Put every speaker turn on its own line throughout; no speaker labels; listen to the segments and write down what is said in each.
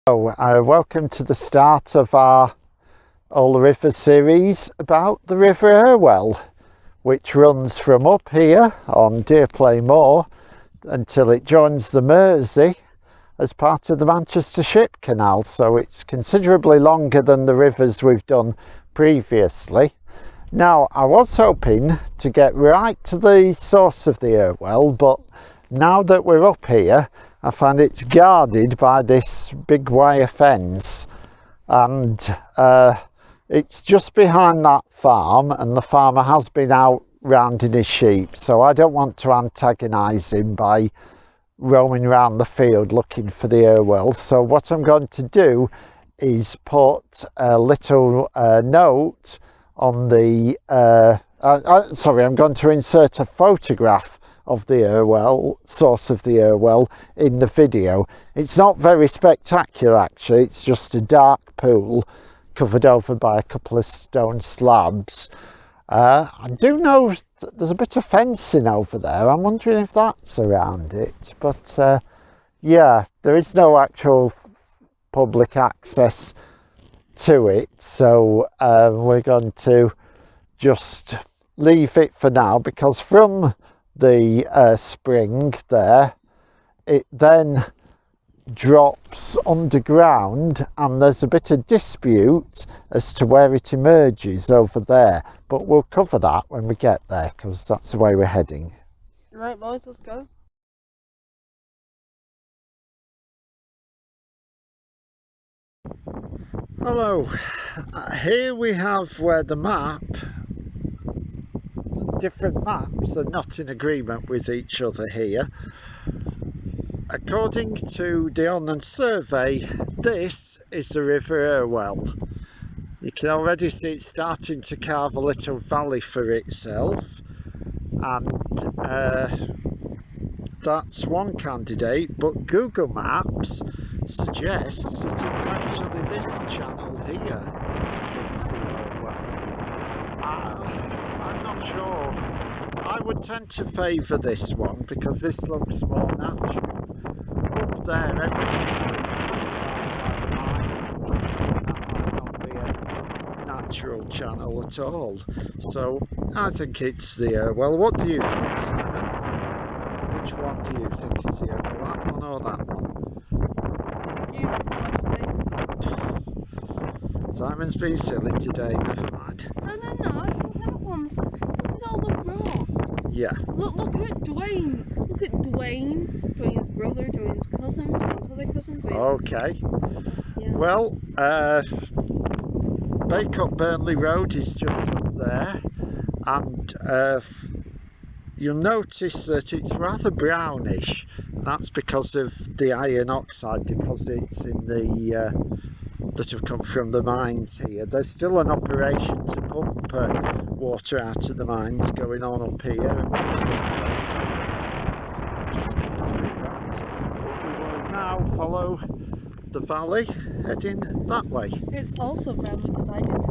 Welcome to the start of our All the River series about the River Irwell, which runs from up here on Deerplay Moor until it joins the Mersey as part of the Manchester Ship Canal. So it's considerably longer than the rivers we've done previously. Now, I was hoping to get right to the source of the Irwell, but now that we're up here, I find it's guarded by this big wire fence, and it's just behind that farm, and the farmer has been out rounding his sheep, so I don't want to antagonise him by roaming around the field looking for the Irwell. So what I'm going to do is put a little note on the I'm going to insert a photograph of the Irwell, source of the Irwell, in the video. It's not very spectacular actually, it's just a dark pool covered over by a couple of stone slabs. I do know there's a bit of fencing over there. I'm wondering if that's around it, but yeah, there is no actual public access to it, so we're going to just leave it for now, because from the spring there, it then drops underground, and there's a bit of dispute as to where it emerges over there, but we'll cover that when we get there, because that's the way we're heading.
Right, boys, let's go.
Hello, here we have where the different maps are not in agreement with each other here. According to the Ordnance Survey, this is the River Irwell. You can already see it starting to carve a little valley for itself, and that's one candidate, but Google Maps suggests that it's actually this channel here. It's the Irwell. I'm not sure. I would tend to favour this one because this looks more natural. Up there, everything's that might not be a natural channel at all. So I think it's the Irwell. What do you think, Simon? Which one do you think is the Irwell? That one or that one? Simon's been silly today, never mind.
No, I think that one's... Look at all the rocks.
Yeah.
Look at Dwayne. Look at Dwayne. Dwayne's brother, Dwayne's cousin, Dwayne's other cousin.
Okay.
Yeah.
Well, Baycup Burnley Road is just up there, and you'll notice that it's rather brownish. That's because of the iron oxide deposits in the that have come from the mines here. There's still an operation to pump water out of the mines going on up here, and just come through that. But we will now follow the valley heading that way.
It's also family decided.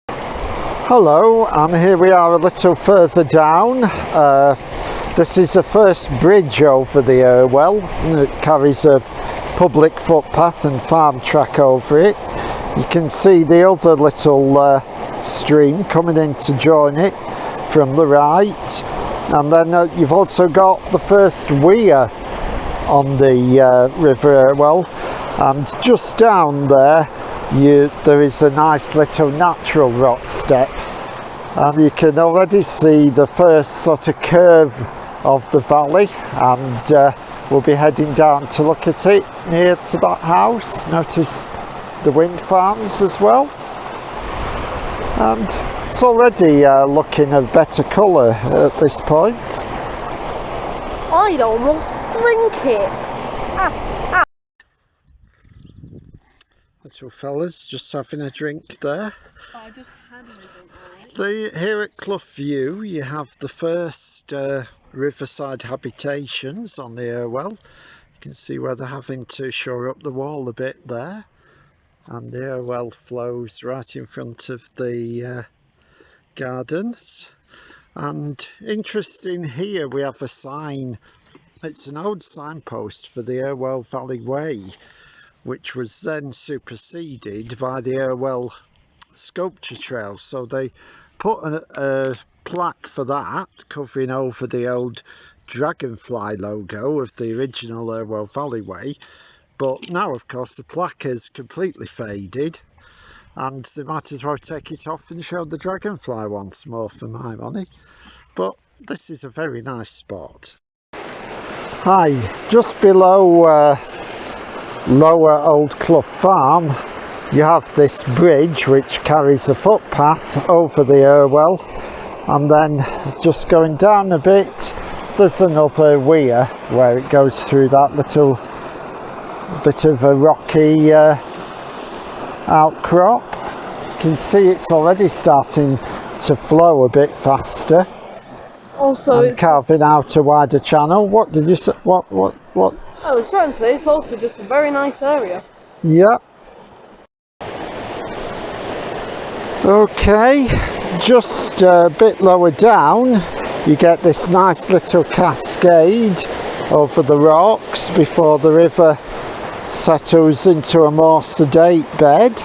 Hello, and here we are a little further down. This is the first bridge over the Irwell. It carries a public footpath and farm track over it. You can see the other little stream coming in to join it from the right, and then you've also got the first weir on the River Irwell, and just down there there is a nice little natural rock step, and you can already see the first sort of curve of the valley, and we'll be heading down to look at it near to that house. Notice the wind farms as well, and it's already looking a better colour at this point.
I'd almost drink it.
Little fellas just having a drink there.
I just had a drink.
Here at Clough View you have the first riverside habitations on the Irwell. You can see where they're having to shore up the wall a bit there, and the Irwell flows right in front of the gardens. And interesting, here we have a sign. It's an old signpost for the Irwell Valley Way, which was then superseded by the Irwell sculpture trail. So they put a plaque for that covering over the old dragonfly logo of the original Irwell Valleyway, but now of course the plaque is completely faded and they might as well take it off and show the dragonfly once more for my money. But this is a very nice spot. Hi, just below Lower Old Clough Farm you have this bridge which carries a footpath over the Irwell, and then just going down a bit there's another weir where it goes through that little bit of a rocky outcrop. You can see it's already starting to flow a bit faster.
Also,
and carving out a wider channel. What did you say? What?
I was trying to say it's also just a very nice area.
Yeah. Okay, just a bit lower down you get this nice little cascade over the rocks before the river settles into a more sedate bed.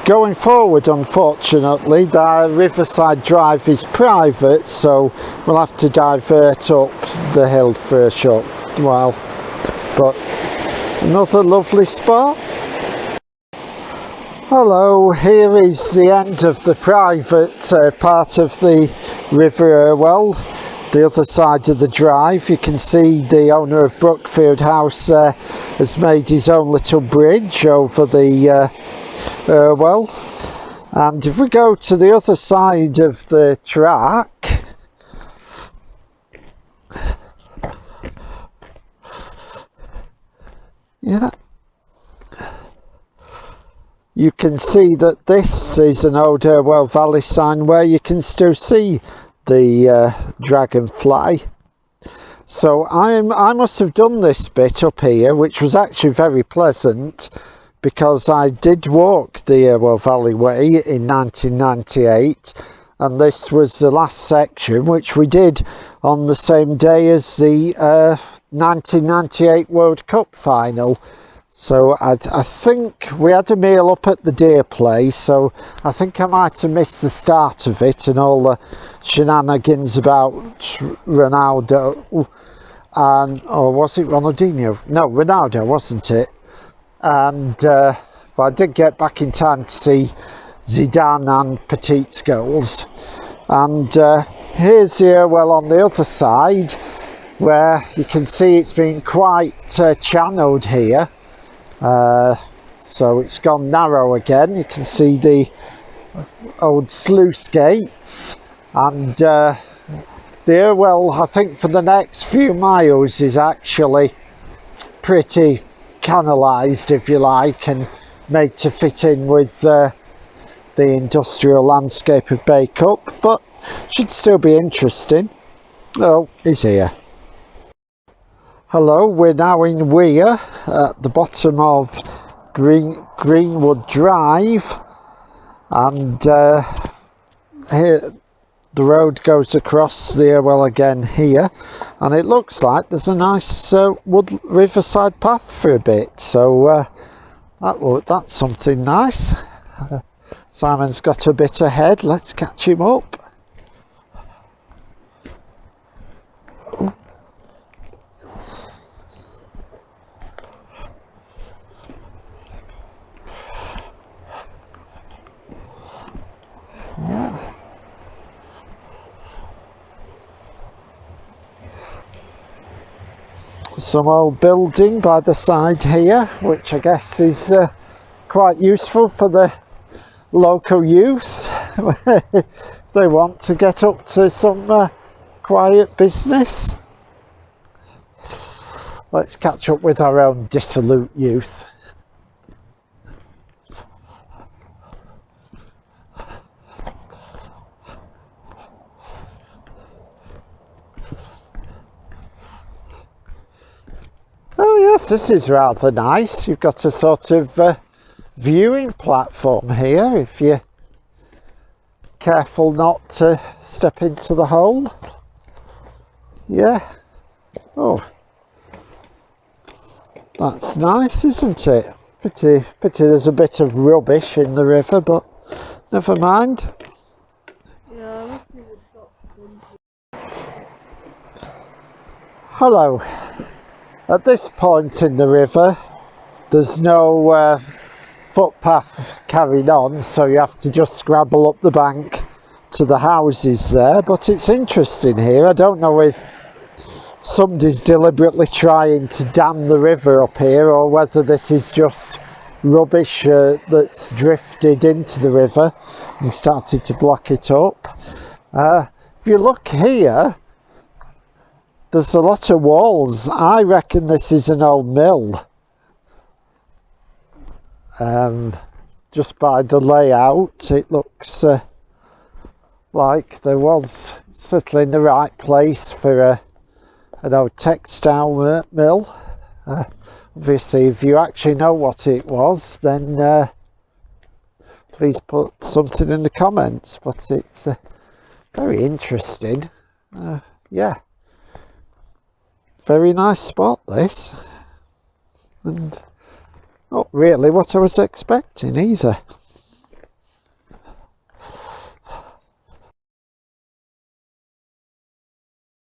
Going forward, unfortunately, the Riverside Drive is private, so we'll have to divert up the hill for a short while. But another lovely spot. Hello, here is the end of the private part of the River Irwell, the other side of the drive. You can see the owner of Brookfield House has made his own little bridge over the Irwell. And if we go to the other side of the track, yeah, you can see that this is an old Irwell Valley sign where you can still see the dragonfly. So I must have done this bit up here, which was actually very pleasant, because I did walk the Irwell Valley Way in 1998, and this was the last section which we did on the same day as the 1998 World Cup final. So I think we had a meal up at the Deerplay, so I think I might have missed the start of it and all the shenanigans about Ronaldo, and or was it Ronaldinho? No, Ronaldo, wasn't it? And but I did get back in time to see Zidane and Petit's goals. And here's the Irwell on the other side, where you can see it's been quite channeled here. So it's gone narrow again. You can see the old sluice gates, and the Irwell, I think, for the next few miles is actually pretty canalised, if you like, and made to fit in with the industrial landscape of Bacup, but should still be interesting. Oh, he's here. Hello, we're now in Weir at the bottom of Greenwood Drive, and here the road goes across the Irwell again here, and it looks like there's a nice riverside path for a bit, so that's something nice. Simon's got a bit ahead, let's catch him up. Yeah. Some old building by the side here, which I guess is quite useful for the local youth if they want to get up to some quiet business. Let's catch up with our own dissolute youth. Oh yes, this is rather nice. You've got a sort of viewing platform here if you're careful not to step into the hole. Yeah. Oh, That's nice, isn't it? Pity there's a bit of rubbish in the river, but never mind.
Yeah.
Hello. At this point in the river, there's no footpath carried on, so you have to just scrabble up the bank to the houses there. But it's interesting here. I don't know if somebody's deliberately trying to dam the river up here, or whether this is just rubbish that's drifted into the river and started to block it up. If you look here, there's a lot of walls. I reckon this is an old mill. Just by the layout, it looks like there was certainly in the right place for an old textile mill. Obviously, if you actually know what it was, then please put something in the comments. But it's very interesting. Yeah, very nice spot this, and not really what I was expecting either.